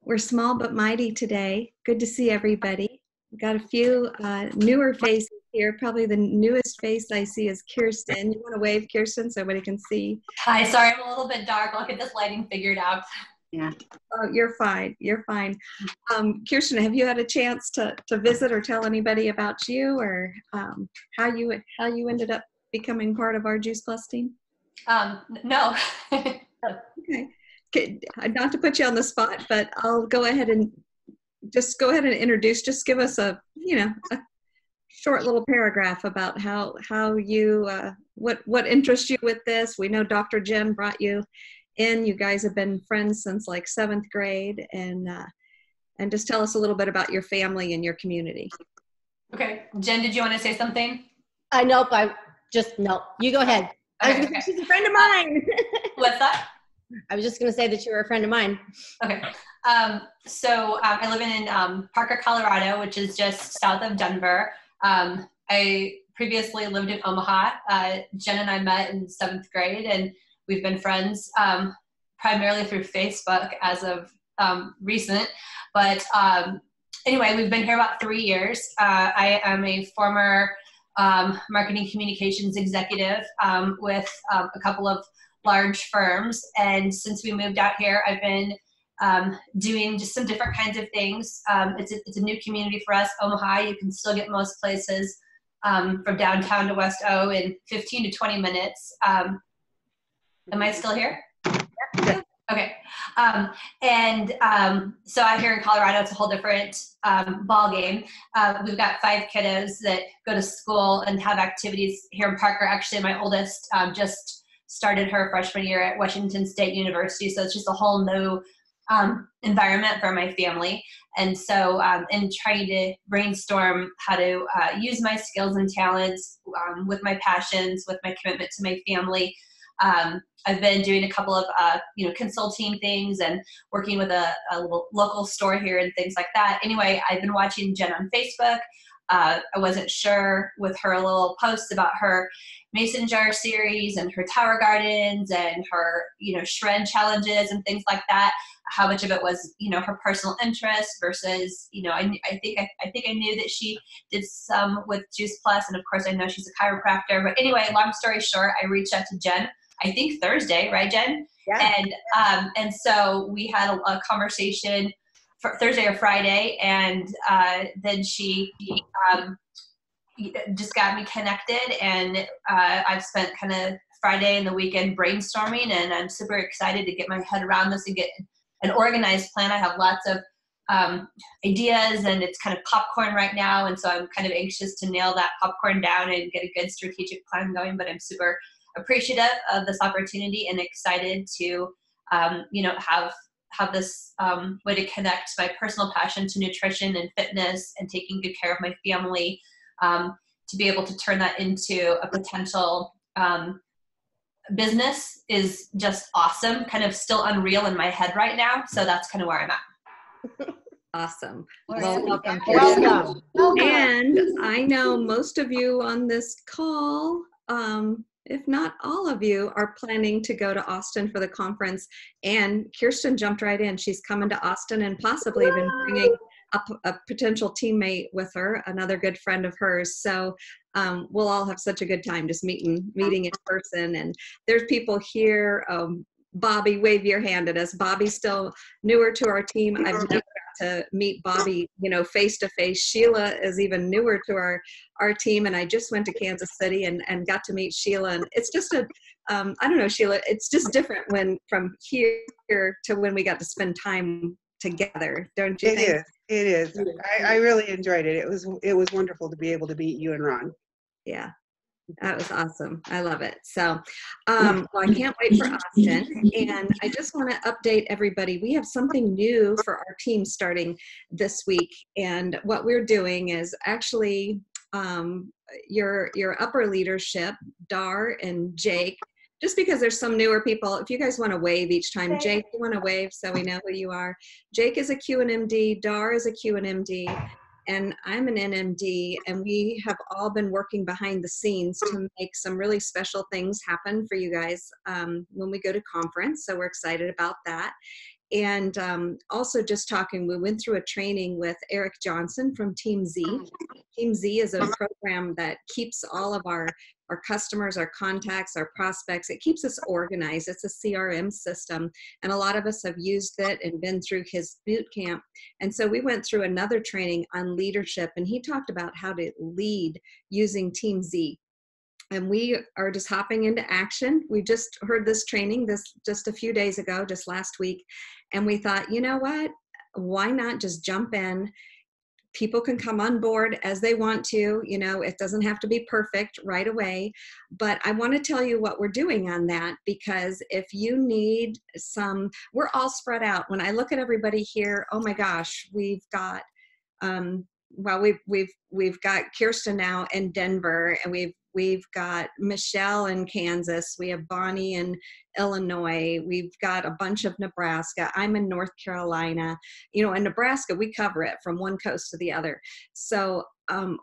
We're small but mighty today. Good to see everybody. We've got a few newer faces here. Probably the newest face I see is Kirsten. You want to wave, Kirsten, so everybody can see? Hi, sorry, I'm a little bit dark. I'll get this lighting figured out. Yeah. Oh, you're fine. You're fine. Kirsten, have you had a chance to visit or tell anybody about you, or how you ended up becoming part of our Juice Plus team? No. Okay. Not to put you on the spot, but I'll go ahead and introduce. Just give us a short little paragraph about how you what interests you with this. We know Dr. Jen brought you in. You guys have been friends since like 7th grade, and just tell us a little bit about your family and your community. Okay, Jen, did you want to say something? Nope. No. You go ahead. Okay. She's a friend of mine. What's that? I was just going to say that you were a friend of mine. Okay. So I live in Parker, Colorado, which is just south of Denver. I previously lived in Omaha. Jen and I met in 7th grade, and we've been friends primarily through Facebook as of recent. But anyway, we've been here about 3 years. I am a former marketing communications executive with a couple of large firms. And since we moved out here, I've been doing just some different kinds of things. It's a new community for us. Omaha, you can still get most places from downtown to West O in 15 to 20 minutes. Am I still here? Yeah. Okay. So out here in Colorado, it's a whole different ball game. We've got 5 kiddos that go to school and have activities here in Parker. Actually, my oldest just started her freshman year at Washington State University. So it's just a whole new environment for my family. And so in trying to brainstorm how to use my skills and talents with my passions, with my commitment to my family, I've been doing a couple of consulting things and working with a little local store here and things like that. Anyway, I've been watching Jen on Facebook. I wasn't sure with her little posts about her mason jar series and her tower gardens and her shred challenges and things like that, how much of it was her personal interest versus I think I knew that she did some with Juice Plus, and of course I know she's a chiropractor. But anyway, long story short, I reached out to Jen, I think Thursday, right, Jen? Yeah. And so we had a conversation for Thursday or Friday, and then she just got me connected, and I've spent kind of Friday and the weekend brainstorming, and I'm super excited to get my head around this and get an organized plan. I have lots of ideas, and it's kind of popcorn right now, and so I'm kind of anxious to nail that popcorn down and get a good strategic plan going, but I'm super appreciative of this opportunity and excited to have this way to connect my personal passion to nutrition and fitness and taking good care of my family, to be able to turn that into a potential business is just awesome. Kind of still unreal in my head right now. So that's kind of where I'm at. Awesome. Well, welcome. welcome. And I know most of you on this call, if not all of you, are planning to go to Austin for the conference. And Kirsten jumped right in. She's coming to Austin and possibly even bringing up a potential teammate with her, another good friend of hers. So we'll all have such a good time just meeting in person. And there's people here. Bobby, wave your hand at us. Bobby's still newer to our team. I've never got to meet Bobby, face to face. Sheila is even newer to our team, and I just went to Kansas City and got to meet Sheila. And it's just I don't know, Sheila, it's just different from here to when we got to spend time together, don't you think? It is. I really enjoyed it. It was wonderful to be able to meet you and Ron. Yeah. That was awesome. I love it. So, well, I can't wait for Austin. And I just want to update everybody. We have something new for our team starting this week. And what we're doing is actually your upper leadership, Dar and Jake, just because there's some newer people, if you guys want to wave each time, Jake, you want to wave so we know who you are. Jake is a QNMD, Dar is a QNMD. And I'm an NMD, and we have all been working behind the scenes to make some really special things happen for you guys when we go to conference. So we're excited about that. And also just talking, we went through a training with Eric Johnson from Team Z. Team Z is a program that keeps all of our customers, our contacts, our prospects, it keeps us organized. It's a CRM system. And a lot of us have used it and been through his boot camp. And so we went through another training on leadership, and he talked about how to lead using Team Z. And we are just hopping into action. We just heard this training just a few days ago, just last week. And we thought, you know what? Why not just jump in? People can come on board as they want to, it doesn't have to be perfect right away. But I want to tell you what we're doing on that, because if you need we're all spread out. When I look at everybody here, oh my gosh, we've got, we've got Kirsten now in Denver, and we've got Michelle in Kansas. We have Bonnie in Illinois. We've got a bunch of Nebraska. I'm in North Carolina. In Nebraska, we cover it from one coast to the other. So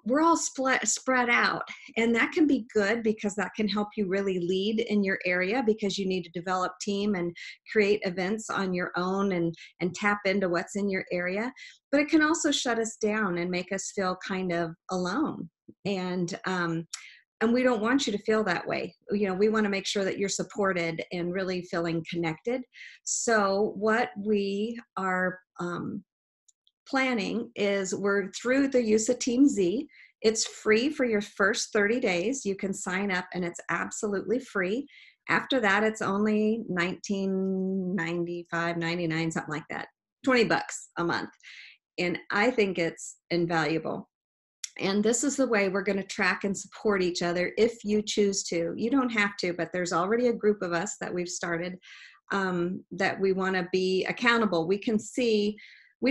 we're all spread out, and that can be good because that can help you really lead in your area, because you need to develop team and create events on your own and tap into what's in your area. But it can also shut us down and make us feel kind of alone. And we don't want you to feel that way. We want to make sure that you're supported and really feeling connected. So what we are planning is, we're through the use of Team Z. It's free for your first 30 days. You can sign up and it's absolutely free. After that, it's only $19.95, $99, something like that, $20 a month. And I think it's invaluable. And this is the way we're going to track and support each other if you choose to. You don't have to, but there's already a group of us that we've started that we want to be accountable. We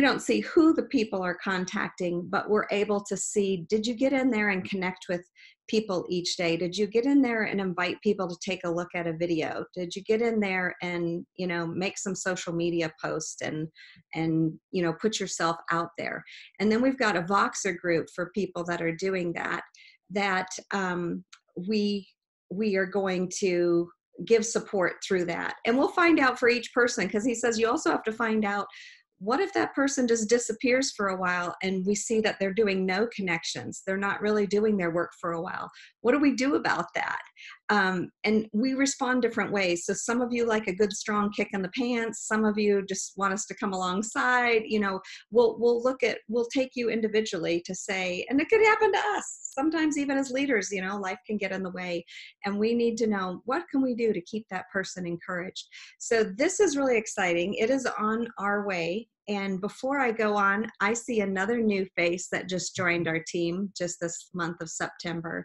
don't see who the people are contacting, but we're able to see, did you get in there and connect with people each day? Did you get in there and invite people to take a look at a video? Did you get in there and, make some social media posts and put yourself out there? And then we've got a Voxer group for people that are doing that we are going to give support through that. And we'll find out for each person, because he says you also have to find out, what if that person just disappears for a while and we see that they're doing no connections? They're not really doing their work for a while. What do we do about that? And we respond different ways. So some of you like a good strong kick in the pants. Some of you just want us to come alongside. We'll take you individually to say, and it could happen to us. Sometimes even as leaders, life can get in the way, and we need to know, what can we do to keep that person encouraged? So this is really exciting. It is on our way. And before I go on, I see another new face that just joined our team just this month of September.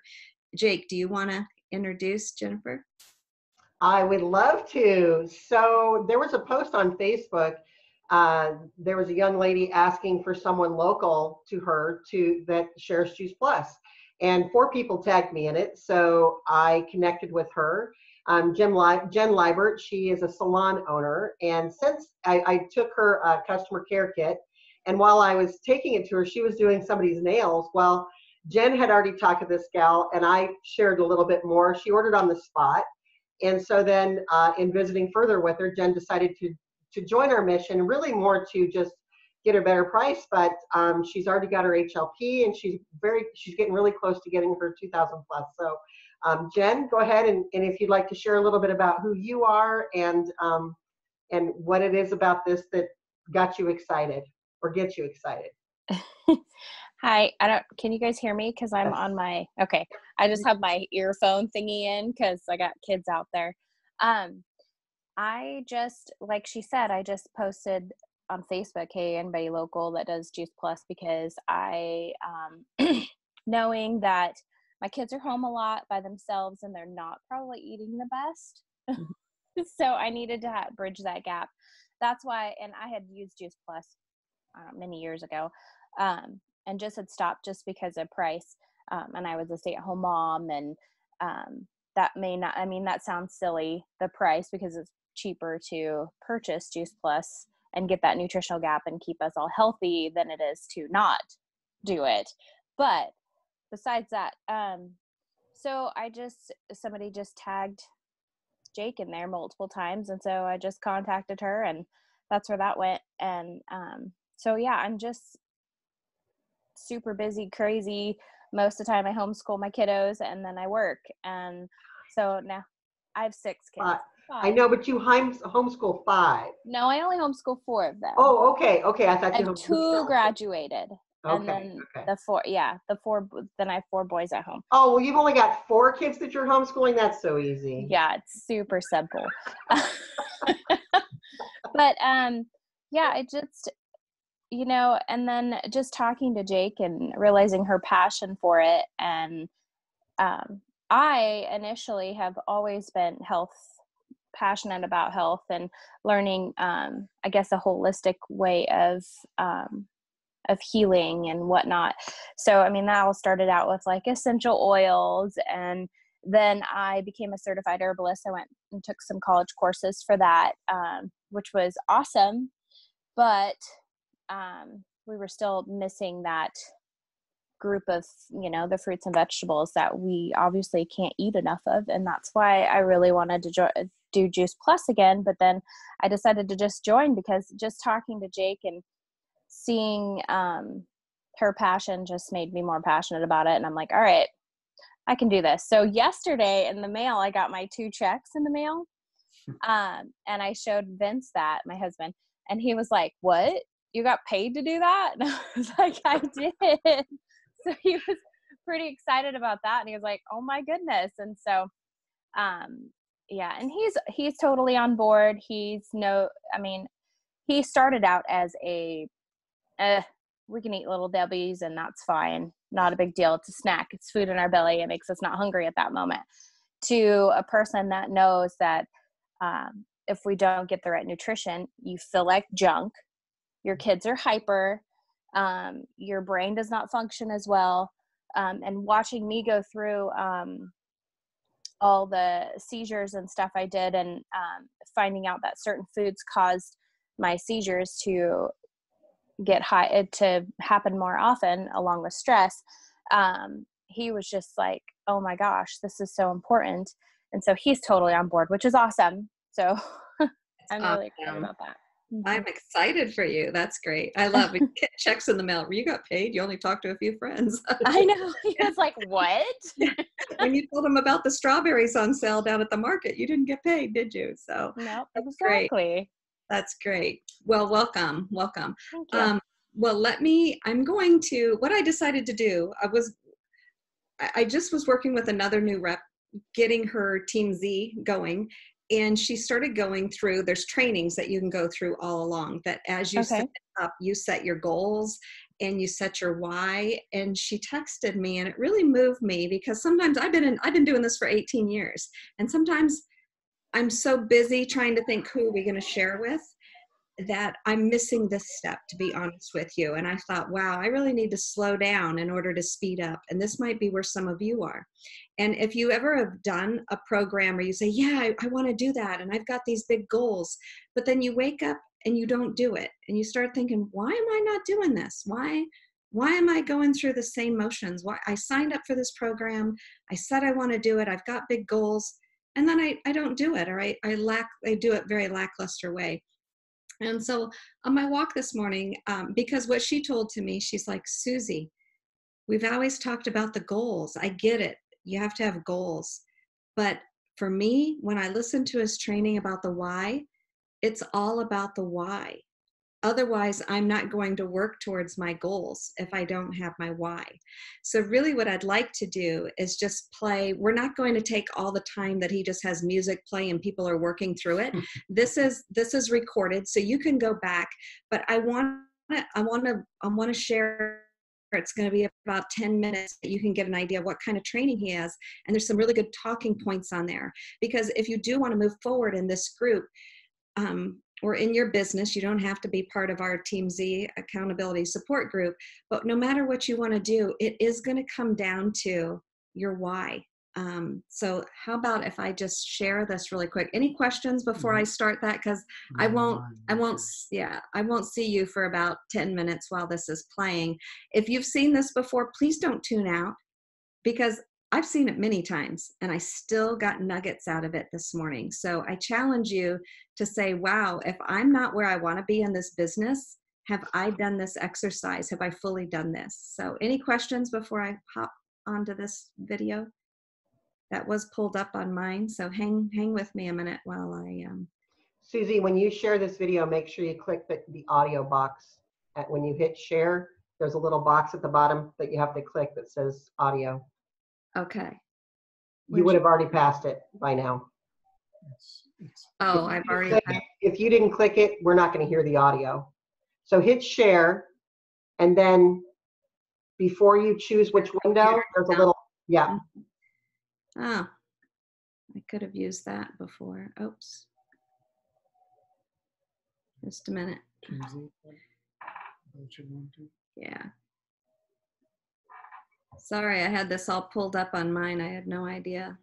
Jake, do you want to introduce Jennifer? I would love to. So there was a post on Facebook. There was a young lady asking for someone local to her that shares Juice Plus. And 4 people tagged me in it. So I connected with her. Jen Liebert, she is a salon owner. And since I took her customer care kit, and while I was taking it to her, she was doing somebody's nails. Well, Jen had already talked to this gal, and I shared a little bit more. She ordered on the spot. And so then in visiting further with her, Jen decided to join our mission, really more to just get a better price. But she's already got her HLP, and she's getting really close to getting her 2,000 plus. So Jen, go ahead, and if you'd like to share a little bit about who you are and what it is about this that got you excited or gets you excited. Hi, can you guys hear me? Because I'm on my, okay. I just have my earphone thingy in because I got kids out there. I just, like she said, I just posted on Facebook, hey, anybody local that does Juice Plus, because I, knowing that my kids are home a lot by themselves and they're not probably eating the best. So I needed to bridge that gap. That's why, and I had used Juice Plus many years ago. And just had stopped just because of price. And I was a stay-at-home mom, and that may not, that sounds silly, the price, because it's cheaper to purchase Juice Plus and get that nutritional gap and keep us all healthy than it is to not do it. But besides that, so somebody just tagged Jake in there multiple times. And so I just contacted her, and that's where that went. And so yeah, I'm just super busy, crazy. Most of the time I homeschool my kiddos and then I work. And so now I have 6 kids. I know, but you homeschool 5. No, I only homeschool 4 of them. Oh, okay. Okay. I thought I you have homeschooled 2 graduated. And Okay. then Okay. the 4, then I have 4 boys at home. Oh, well, you've only got 4 kids that you're homeschooling. That's so easy. Yeah, it's super simple. But yeah, I just, and then just talking to Jake and realizing her passion for it. And I initially have always been passionate about health and learning, I guess, a holistic way of healing and whatnot. So, I mean, that all started out with like essential oils, and then I became a certified herbalist. I went and took some college courses for that, which was awesome. But we were still missing that group of, the fruits and vegetables that we obviously can't eat enough of. And that's why I really wanted to do Juice Plus again. But then I decided to just join, because just talking to Jake and seeing her passion just made me more passionate about it. And I'm like, all right, I can do this. So yesterday in the mail, I got my 2 checks in the mail. And I showed Vince that, my husband, and he was like, what? You got paid to do that? And I was like, I did. So he was pretty excited about that. And he was like, oh my goodness. And so, yeah, and he's totally on board. He started out as we can eat Little Debbie's and that's fine. Not a big deal. It's a snack. It's food in our belly. It makes us not hungry at that moment. To a person that knows that if we don't get the right nutrition, you feel like junk. Your kids are hyper. Your brain does not function as well. And watching me go through all the seizures and stuff I did, and finding out that certain foods caused my seizures to get high, to happen more often along with stress, he was just like, oh my gosh, this is so important. And so he's totally on board, which is awesome. So I'm really excited about that. I'm excited for you. That's great. I love it. Get checks in the mail. You got paid. You only talked to a few friends. I know. He was like, what? When you told him about the strawberries on sale down at the market, you didn't get paid, did you? So no, that's exactly. Great. That's great. Well, welcome. Thank you. Well, what I decided to do, I just was working with another new rep, getting her Team Z going. And she started going through, there's trainings that you can go through all along, that as you set it up, you set your goals and you set your why. And she texted me, and it really moved me, because sometimes I've been doing this for 18 years. And sometimes I'm so busy trying to think, who are we going to share with, that I'm missing this step, to be honest with you. And I thought, wow, I really need to slow down in order to speed up. And this might be where some of you are. And if you ever have done a program where you say, yeah, I want to do that, and I've got these big goals, but then you wake up and you don't do it, and you start thinking, why am I not doing this? Why am I going through the same motions? Why I signed up for this program, I said I want to do it, I've got big goals, and then I don't do it, or I do it very lackluster way. And so on my walk this morning, because what she told to me, she's like, Susie, we've always talked about the goals. I get it. You have to have goals. But for me, when I listen to his training about the why, it's all about the why. Otherwise, I'm not going to work towards my goals if I don't have my why. So really what I'd like to do is just play. We're not going to take all the time that he just has music play and people are working through it. This is recorded, so you can go back, but I want to share. It's going to be about 10 minutes that you can get an idea of what kind of training he has. And there's some really good talking points on there, because if you do want to move forward in this group, or in your business, you don't have to be part of our Team Z accountability support group, but no matter what you want to do, it is going to come down to your why. So how about if I just share this really quick? Any questions before I start that? Because I won't see you for about 10 minutes while this is playing. If you've seen this before, please don't tune out, because I've seen it many times and I still got nuggets out of it this morning. So I challenge you to say, wow, if I'm not where I want to be in this business, have I done this exercise? Have I fully done this? So any questions before I hop onto this video? That was pulled up on mine. So hang with me a minute while I, Susie, when you share this video, make sure you click the audio box. When you hit share, there's a little box at the bottom that you have to click that says audio. okay. You would have already passed it by now. Oh, I've already. If you didn't click it, we're not going to hear the audio. So hit share, and then before you choose which window, there's a little, yeah. Oh, I could have used that before. Oops. Just a minute. Yeah. Sorry, I had this all pulled up on mine. I had no idea.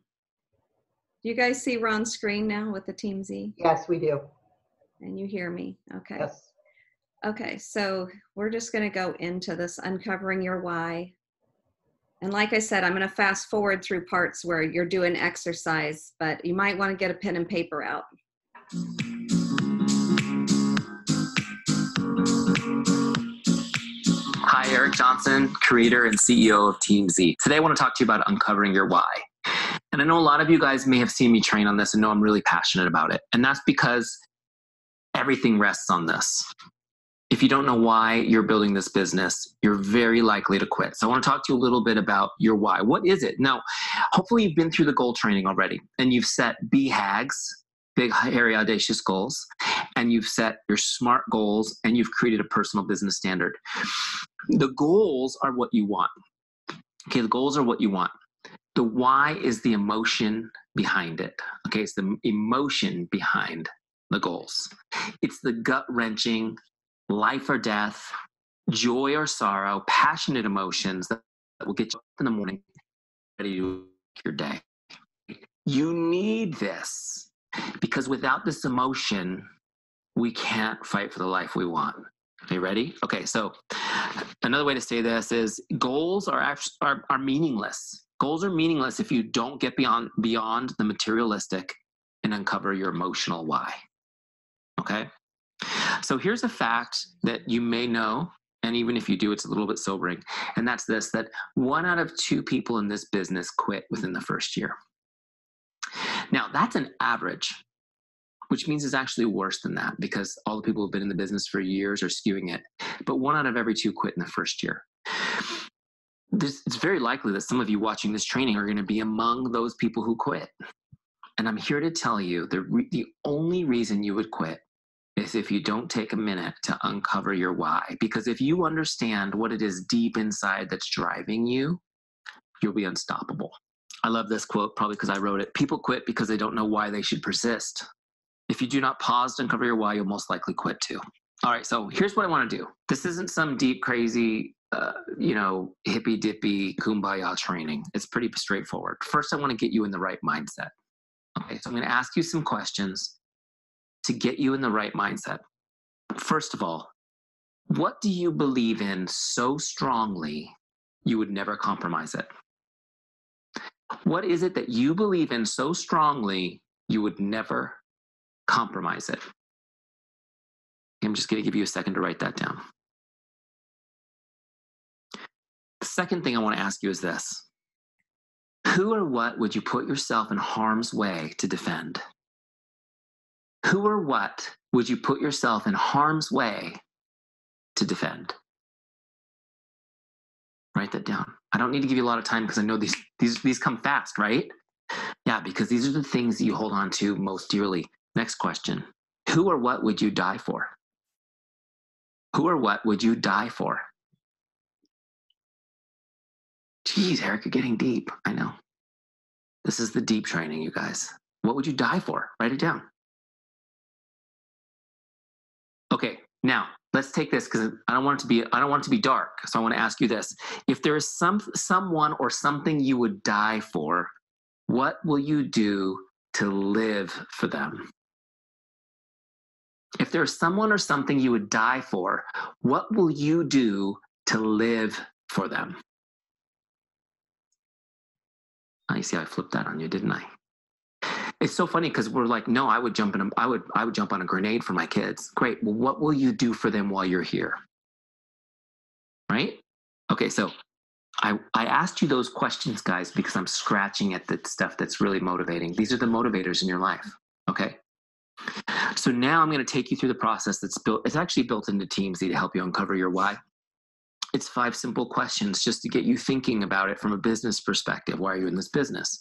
Do you guys see Ron's screen now with the Team Z? Yes, we do. And you hear me? Okay. Yes. Okay, so we're just going to go into this uncovering your why. And like I said, I'm going to fast forward through parts where you're doing exercise, but you might want to get a pen and paper out. Hi, Eric Johnson, creator and CEO of Team Z. Today I want to talk to you about uncovering your why. And I know a lot of you guys may have seen me train on this and know I'm really passionate about it. And that's because everything rests on this. If you don't know why you're building this business, you're very likely to quit. So I want to talk to you a little bit about your why. What is it? Now, hopefully you've been through the goal training already and you've set BHAGs, big, hairy, audacious goals, and you've set your SMART goals and you've created a personal business standard. The goals are what you want. Okay, the goals are what you want. The why is the emotion behind it. Okay, it's the emotion behind the goals. It's the gut-wrenching, life or death, joy or sorrow, passionate emotions that will get you up in the morning ready to do your day. You need this because without this emotion, we can't fight for the life we want. Are you ready? Okay, so another way to say this is goals are meaningless. Goals are meaningless if you don't get beyond the materialistic and uncover your emotional why. Okay? So here's a fact that you may know, and even if you do, it's a little bit sobering, and that's this, that 1 out of 2 people in this business quit within the first year. Now, that's an average, which means it's actually worse than that because all the people who've been in the business for years are skewing it. But 1 out of every 2 quit in the first year. It's very likely that some of you watching this training are going to be among those people who quit. And I'm here to tell you the only reason you would quit is if you don't take a minute to uncover your why. Because if you understand what it is deep inside that's driving you, you'll be unstoppable. I love this quote, probably because I wrote it. People quit because they don't know why they should persist. If you do not pause to uncover your why, you'll most likely quit too. All right, so here's what I want to do. This isn't some deep, crazy, hippy-dippy kumbaya training. It's pretty straightforward. First, I want to get you in the right mindset. Okay, so I'm going to ask you some questions to get you in the right mindset. First of all, what do you believe in so strongly you would never compromise it? What is it that you believe in so strongly you would never compromise it? I'm just going to give you a second to write that down. The second thing I want to ask you is this. Who or what would you put yourself in harm's way to defend? Who or what would you put yourself in harm's way to defend? Write that down. I don't need to give you a lot of time because I know these come fast, right? Yeah, because these are the things that you hold on to most dearly. Next question. Who or what would you die for? Who or what would you die for? Geez, Eric, you're getting deep. I know. This is the deep training, you guys. What would you die for? Write it down. Okay, now let's take this because I don't want it to be dark. So I want to ask you this. If there is someone or something you would die for, what will you do to live for them? If there's someone or something you would die for, what will you do to live for them? I see I flipped that on you, didn't I? It's so funny because we're like, no, I would jump on a grenade for my kids. Great. Well, what will you do for them while you're here? Right? Okay, so I asked you those questions, guys, because I'm scratching at the stuff that's really motivating. These are the motivators in your life. Okay. So now I'm going to take you through the process that's built. It's actually built into TeamZ to help you uncover your why. It's 5 simple questions just to get you thinking about it from a business perspective. Why are you in this business?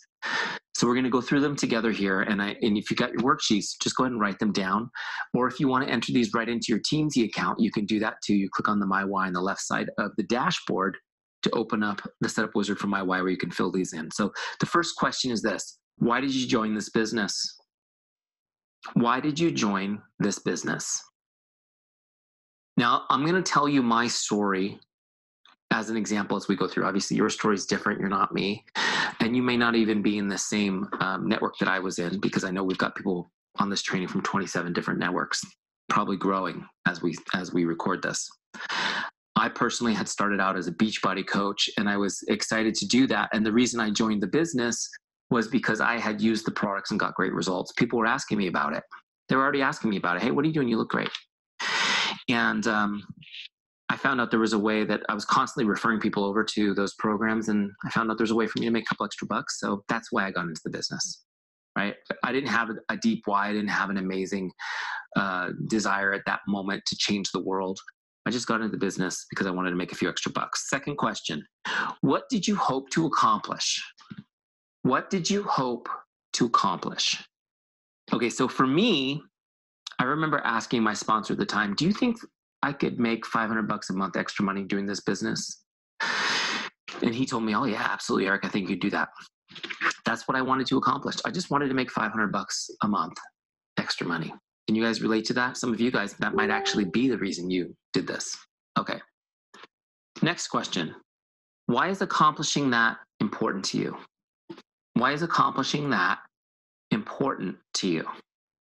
So we're going to go through them together here. And if you got your worksheets, just go ahead and write them down. Or if you want to enter these right into your TeamZ account, you can do that too. You click on the My Why on the left side of the dashboard to open up the setup wizard for My Why, where you can fill these in. So the first question is this: why did you join this business? Why did you join this business? Now, I'm going to tell you my story as an example as we go through. Obviously, your story is different. You're not me. And you may not even be in the same network that I was in, because I know we've got people on this training from 27 different networks, probably growing as we record this. I personally had started out as a Beachbody coach, and I was excited to do that. And the reason I joined the business was because I had used the products and got great results. People were asking me about it. They were already asking me about it. Hey, what are you doing? You look great. And I found out there was a way that I was constantly referring people over to those programs, and I found out there's a way for me to make a couple extra bucks. So that's why I got into the business, right? I didn't have a deep why. I didn't have an amazing desire at that moment to change the world. I just got into the business because I wanted to make a few extra bucks. Second question: what did you hope to accomplish? What did you hope to accomplish? Okay, so for me, I remember asking my sponsor at the time, do you think I could make $500 a month extra money doing this business? And he told me, oh yeah, absolutely, Eric, I think you'd do that. That's what I wanted to accomplish. I just wanted to make $500 a month extra money. Can you guys relate to that? Some of you guys, that might actually be the reason you did this. Okay. Next question. Why is accomplishing that important to you? Why is accomplishing that important to you?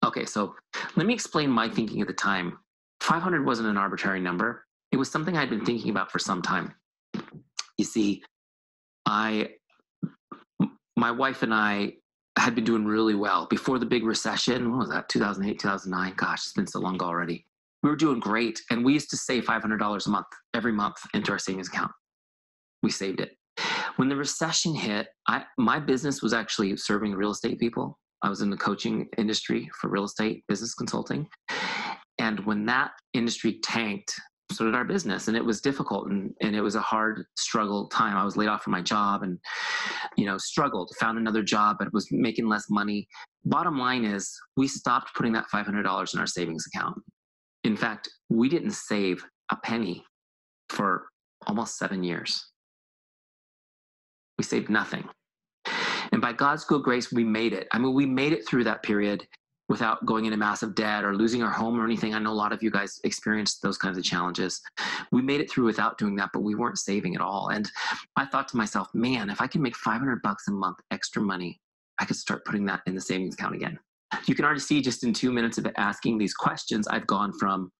Okay, so let me explain my thinking at the time. 500 wasn't an arbitrary number. It was something I'd been thinking about for some time. You see, my wife and I had been doing really well before the big recession. What was that? 2008, 2009. Gosh, it's been so long ago already. We were doing great, and we used to save $500 a month every month into our savings account. We saved it. When the recession hit, my business was actually serving real estate people. I was in the coaching industry for real estate business consulting. And when that industry tanked, so did our business. And it was difficult, and it was a hard struggle time. I was laid off from my job and, struggled, found another job, but was making less money. Bottom line is, we stopped putting that $500 in our savings account. In fact, we didn't save a penny for almost 7 years. We saved nothing. And by God's good grace, we made it. I mean, we made it through that period without going into massive debt or losing our home or anything. I know a lot of you guys experienced those kinds of challenges. We made it through without doing that, but we weren't saving at all. And I thought to myself, man, if I can make $500 a month extra money, I could start putting that in the savings account again. You can already see just in 2 minutes of asking these questions, I've gone from,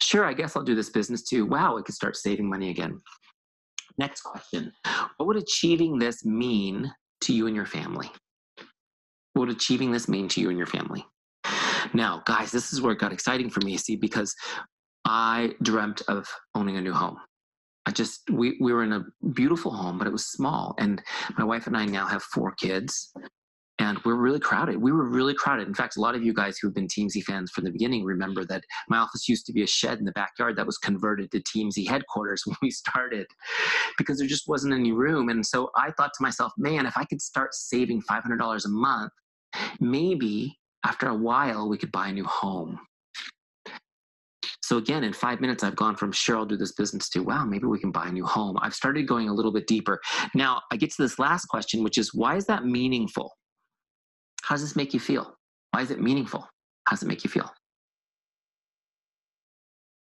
sure, I guess I'll do this business too. Wow, I could start saving money again. Next question. What would achieving this mean to you and your family? What would achieving this mean to you and your family? Now, guys, this is where it got exciting for me, see, because I dreamt of owning a new home. We were in a beautiful home, but it was small. And my wife and I now have 4 kids, and we're really crowded. We were really crowded. In fact, a lot of you guys who've been TeamZ fans from the beginning remember that my office used to be a shed in the backyard that was converted to TeamZ headquarters when we started, because there just wasn't any room. And so I thought to myself, man, if I could start saving $500 a month, maybe after a while we could buy a new home. So again, in 5 minutes, I've gone from sure, I'll do this business to, wow, maybe we can buy a new home. I've started going a little bit deeper. Now I get to this last question, which is, why is that meaningful? How does this make you feel? Why is it meaningful? How does it make you feel?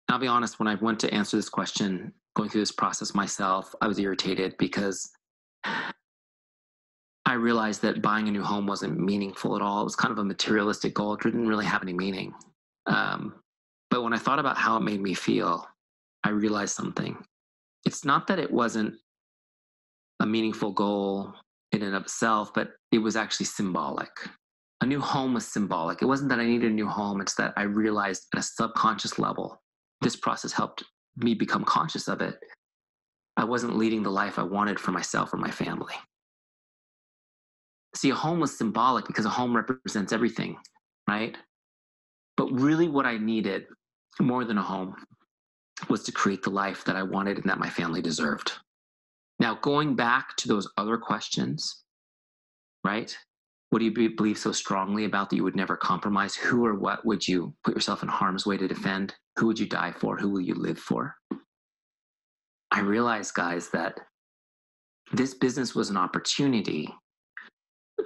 I'll be honest, when I went to answer this question, going through this process myself, I was irritated because I realized that buying a new home wasn't meaningful at all. It was kind of a materialistic goal. It didn't really have any meaning. But when I thought about how it made me feel, I realized something. It's not that it wasn't a meaningful goal in and of itself, but it was actually symbolic. A new home was symbolic. It wasn't that I needed a new home. It's that I realized at a subconscious level, this process helped me become conscious of it. I wasn't leading the life I wanted for myself or my family. See, a home was symbolic because a home represents everything, right? But really what I needed more than a home was to create the life that I wanted and that my family deserved. Now, going back to those other questions, right? What do you believe so strongly about that you would never compromise? Who or what would you put yourself in harm's way to defend? Who would you die for? Who will you live for? I realized, guys, that this business was an opportunity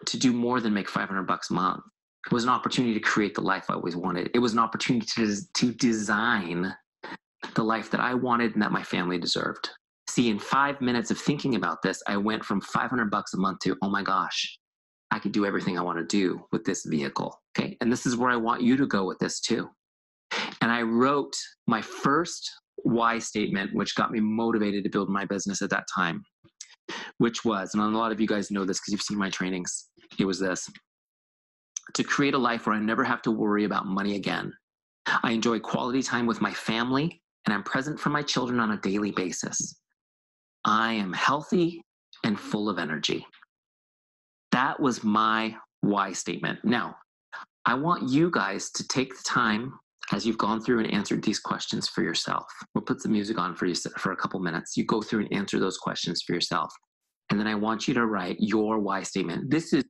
to do more than make $500 a month. It was an opportunity to create the life I always wanted. It was an opportunity to design the life that I wanted and that my family deserved. See, in 5 minutes of thinking about this, I went from $500 a month to, oh my gosh, I could do everything I want to do with this vehicle. Okay. And this is where I want you to go with this too. And I wrote my first why statement, which got me motivated to build my business at that time, which was, and a lot of you guys know this because you've seen my trainings, it was this: to create a life where I never have to worry about money again. I enjoy quality time with my family, and I'm present for my children on a daily basis. I am healthy and full of energy. That was my why statement. Now, I want you guys to take the time as you've gone through and answered these questions for yourself. We'll put some music on for you for a couple minutes. You go through and answer those questions for yourself. And then I want you to write your why statement. This is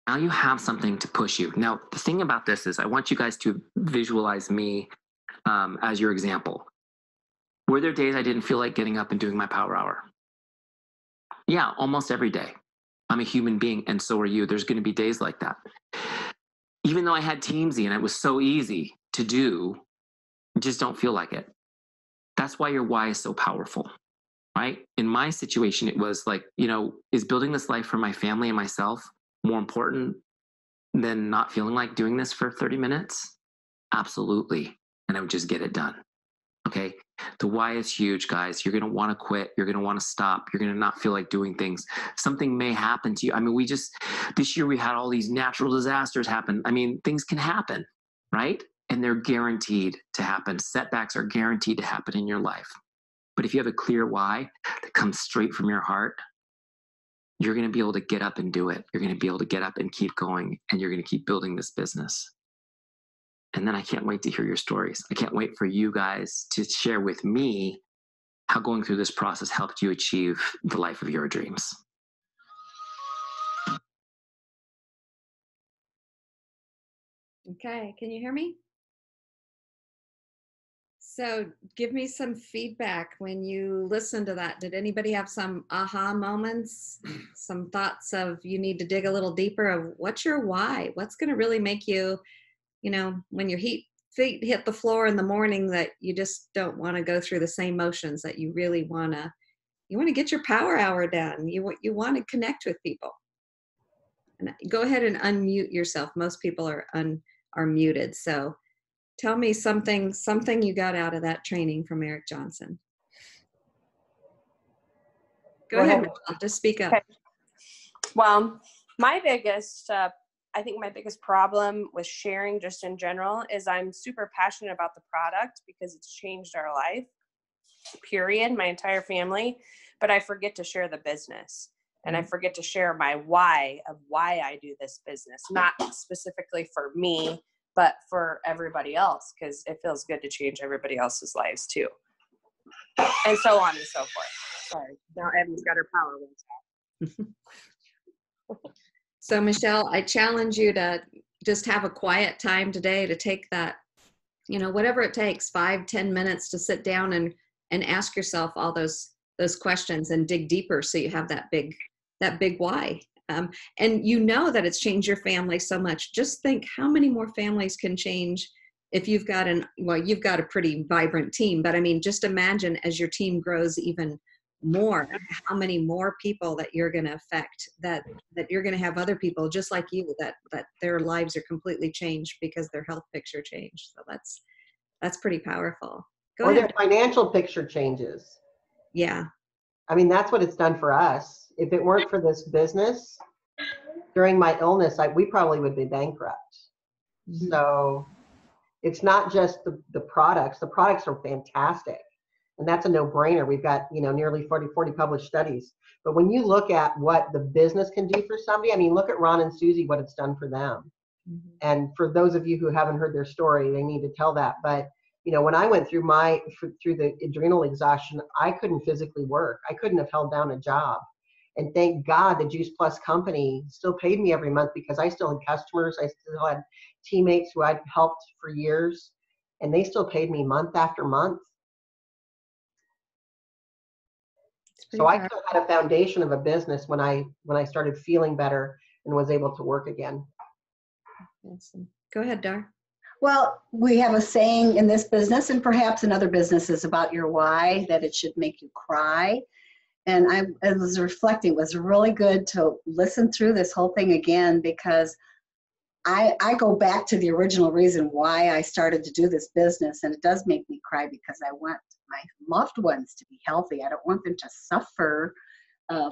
now you have something to push you. Now, the thing about this is I want you guys to visualize me as your example. Were there days I didn't feel like getting up and doing my power hour? Yeah, almost every day. I'm a human being, and so are you. There's going to be days like that. Even though I had Teamsy and it was so easy to do, just don't feel like it. That's why your why is so powerful, right? In my situation, it was like, is building this life for my family and myself more important than not feeling like doing this for 30 minutes? Absolutely. And I would just get it done. Okay. The why is huge, guys. You're going to want to quit. You're going to want to stop. You're going to not feel like doing things. Something may happen to you. I mean, this year we had all these natural disasters happen. I mean, things can happen, right? And they're guaranteed to happen. Setbacks are guaranteed to happen in your life. But if you have a clear why that comes straight from your heart, you're going to be able to get up and do it. You're going to be able to get up and keep going, and you're going to keep building this business. And then I can't wait to hear your stories. I can't wait for you guys to share with me how going through this process helped you achieve the life of your dreams. Okay, can you hear me? So give me some feedback when you listen to that. Did anybody have some aha moments, some thoughts of you need to dig a little deeper of what's your why? What's going to really make you, when your feet hit the floor in the morning, that you just don't want to go through the same motions, that you really want to get your power hour done. You want to connect with people. And go ahead and unmute yourself. Most people are muted. So tell me something you got out of that training from Eric Johnson. Go ahead, Michelle, just speak up. Okay. Well, my biggest, I think my biggest problem with sharing just in general is I'm super passionate about the product because it's changed our life, period, my entire family, but I forget to share the business. And I forget to share my why of why I do this business, not specifically for me, but for everybody else, because it feels good to change everybody else's lives too. And so on and so forth. Sorry, now Evie's got her power winds out. So Michelle, I challenge you to just have a quiet time today to take that, whatever it takes, 5-10 minutes to sit down and ask yourself all those questions and dig deeper so you have that big why. And you know that it's changed your family so much. Just think how many more families can change if you've got you've got a pretty vibrant team, but I mean, just imagine as your team grows even more, how many more people that you're going to affect, that you're going to have other people just like you, that their lives are completely changed because their health picture changed. So that's pretty powerful. Go Or ahead. their financial picture changes. Yeah. I mean, that's what it's done for us. If it weren't for this business, during my illness, we probably would be bankrupt. Mm-hmm. So it's not just the products. The products are fantastic. And that's a no-brainer. We've got, nearly 40 published studies. But when you look at what the business can do for somebody, I mean, look at Ron and Susie, what it's done for them. Mm-hmm. And for those of you who haven't heard their story, they need to tell that. But, when I went through through the adrenal exhaustion, I couldn't physically work. I couldn't have held down a job. And thank God the Juice Plus company still paid me every month because I still had customers. I still had teammates who I'd helped for years, and they still paid me month after month. So I still had a foundation of a business when I started feeling better and was able to work again. Awesome. Go ahead, Dar. Well, we have a saying in this business and perhaps in other businesses about your why, that it should make you cry. And I was reflecting, it was really good to listen through this whole thing again, because I go back to the original reason why I started to do this business, and it does make me cry because I want my loved ones to be healthy. I don't want them to suffer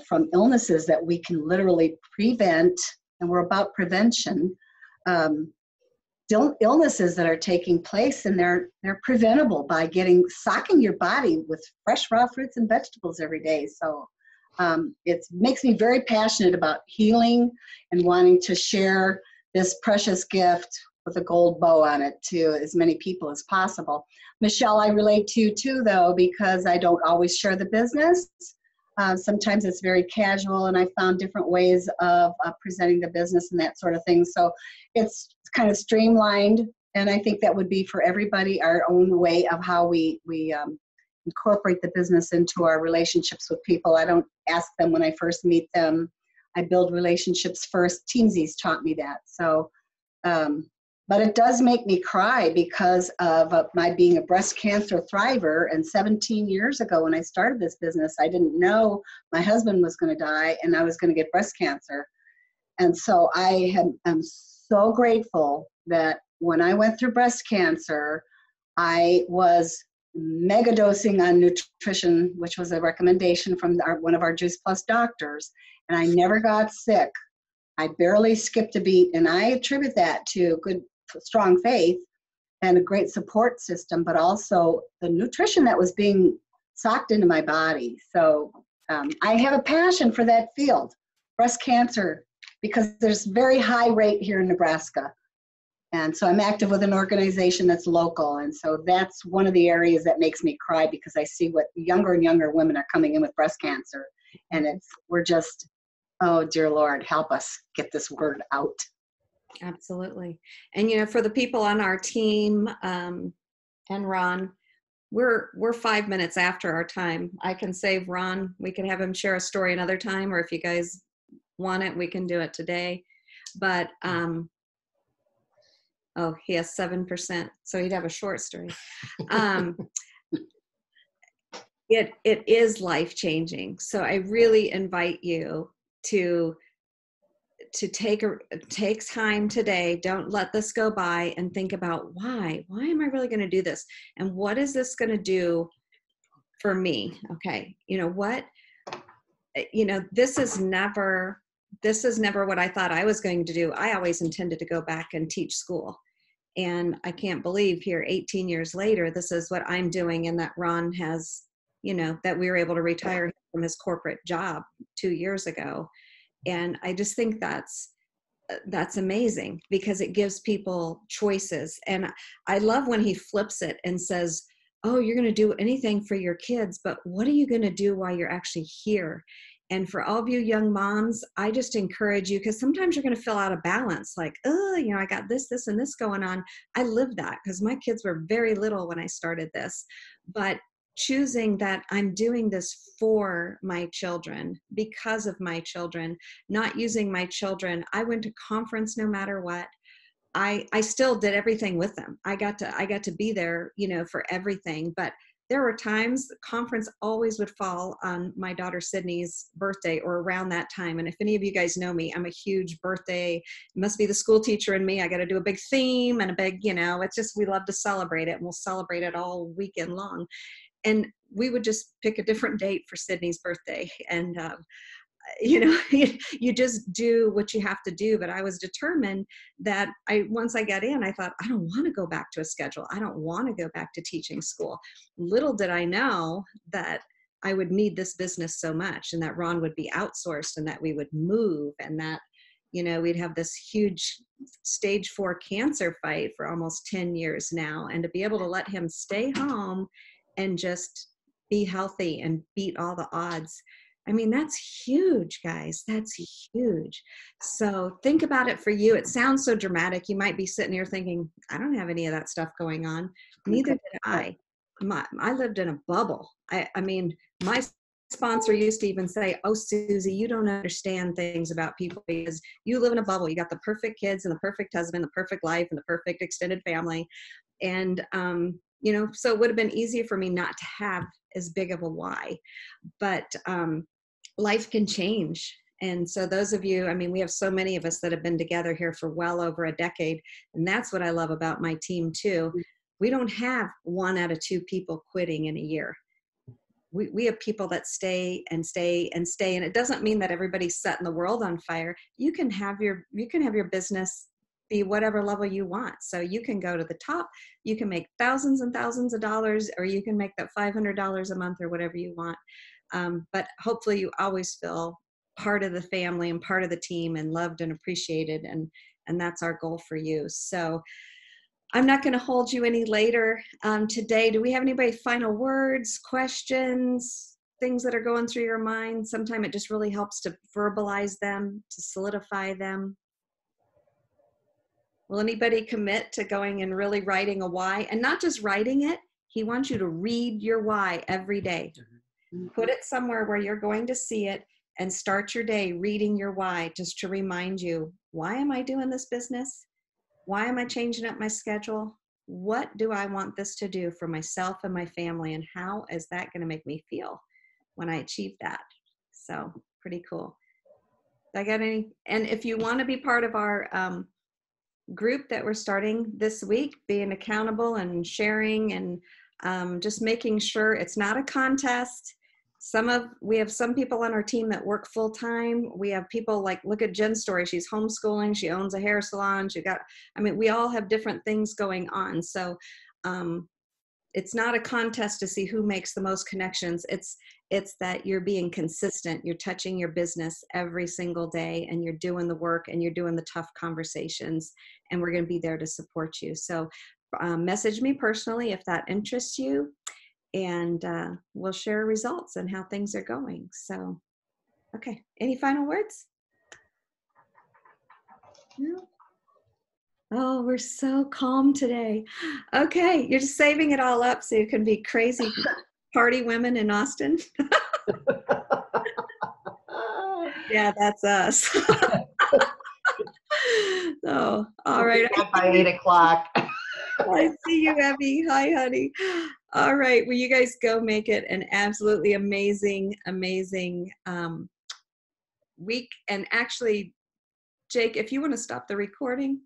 from illnesses that we can literally prevent, and we're about prevention. Illnesses that are taking place, and they're preventable by socking your body with fresh raw fruits and vegetables every day. So it makes me very passionate about healing and wanting to share this precious gift with a gold bow on it to as many people as possible. Michelle, I relate to you too, though, because I don't always share the business. Sometimes it's very casual, and I found different ways of presenting the business and that sort of thing. So it's kind of streamlined, and I think that would be for everybody our own way of how we incorporate the business into our relationships with people. I don't ask them when I first meet them. I build relationships first. Teamsies taught me that. So, but it does make me cry because of my being a breast cancer thriver. And 17 years ago when I started this business, I didn't know my husband was going to die and I was going to get breast cancer. And so am so grateful that when I went through breast cancer, I was mega dosing on nutrition, which was a recommendation from one of our Juice Plus doctors. And I never got sick. I barely skipped a beat. And I attribute that to good, strong faith and a great support system, but also the nutrition that was being socked into my body. So I have a passion for that field, breast cancer, because there's very high rate here in Nebraska. And so I'm active with an organization that's local. And so that's one of the areas that makes me cry, because I see what younger and younger women are coming in with breast cancer. And we're just, oh, dear Lord, help us get this word out. Absolutely. And, for the people on our team, and Ron, we're 5 minutes after our time. I can save Ron. We can have him share a story another time, or if you guys want it, we can do it today. But, oh, he has 7%, so he'd have a short story. It is life-changing. So I really invite you to take time today. Don't let this go by, and think about why am I really going to do this? And what is this going to do for me? Okay. This is never what I thought I was going to do. I always intended to go back and teach school. And I can't believe here 18 years later, this is what I'm doing, and that Ron has, that we were able to retire from his corporate job 2 years ago. And I just think that's amazing, because it gives people choices. And I love when he flips it and says, oh, you're going to do anything for your kids, but what are you going to do while you're actually here? And for all of you young moms, I just encourage you, because sometimes you're going to feel out of balance, like, oh, you know, I got this, and this going on. I lived that because my kids were very little when I started this. But choosing that I'm doing this for my children, because of my children, not using my children. I went to conference no matter what. I still did everything with them. I got to be there, you know, for everything. But there were times the conference always would fall on my daughter Sydney's birthday or around that time. And if any of you guys know me, I'm a huge birthday. It must be the school teacher in me. I got to do a big theme and a big, you know, it's just, we love to celebrate it, and we'll celebrate it all weekend long. And we would just pick a different date for Sydney's birthday. And, you know, you just do what you have to do. But I was determined that once I got in, I thought, I don't want to go back to a schedule. I don't want to go back to teaching school. Little did I know that I would need this business so much, and that Ron would be outsourced, and that we would move, and that, you know, we'd have this huge stage 4 cancer fight for almost 10 years now. And to be able to let him stay home and just be healthy and beat all the odds. I mean, that's huge, guys. That's huge. So think about it for you. It sounds so dramatic. You might be sitting here thinking, I don't have any of that stuff going on. Neither did I. I lived in a bubble. I mean, my sponsor used to even say, oh, Susie, you don't understand things about people because you live in a bubble. You got the perfect kids and the perfect husband, the perfect life, and the perfect extended family. And, you know, so it would have been easier for me not to have as big of a why. But life can change. And so those of you, I mean, we have so many of us that have been together here for well over a decade. And that's what I love about my team too. We don't have 1 out of 2 people quitting in a year. We have people that stay and stay and stay. And it doesn't mean that everybody's setting the world on fire. You can have your business be whatever level you want. So you can go to the top, you can make thousands and thousands of dollars, or you can make that $500 a month or whatever you want. But hopefully you always feel part of the family and part of the team and loved and appreciated. And that's our goal for you. So I'm not going to hold you any later today. Do we have anybody final words, questions, things that are going through your mind? Sometimes it just really helps to verbalize them, to solidify them. Will anybody commit to going and really writing a why? And not just writing it, he wants you to read your why every day. Put it somewhere where you're going to see it, and start your day reading your why, just to remind you, why am I doing this business? Why am I changing up my schedule? What do I want this to do for myself and my family? And how is that going to make me feel when I achieve that? So pretty cool. I got any? And if you want to be part of our group that we're starting this week, being accountable and sharing and just making sure it's not a contest. We have some people on our team that work full time. We have people like, look at Jen's story. She's homeschooling. She owns a hair salon. We all have different things going on. So it's not a contest to see who makes the most connections. It's that you're being consistent. You're touching your business every single day, and you're doing the work, and you're doing the tough conversations, and we're going to be there to support you. So message me personally if that interests you, and we'll share results and how things are going. So, okay. Any final words? No? Oh, we're so calm today. Okay. You're just saving it all up so you can be crazy party women in Austin. Yeah, that's us. Oh, all right. By 8 o'clock. I see you, Abby. Hi, honey. All right. Well, you guys go make it an absolutely amazing, amazing week. And actually, Jake, if you want to stop the recording,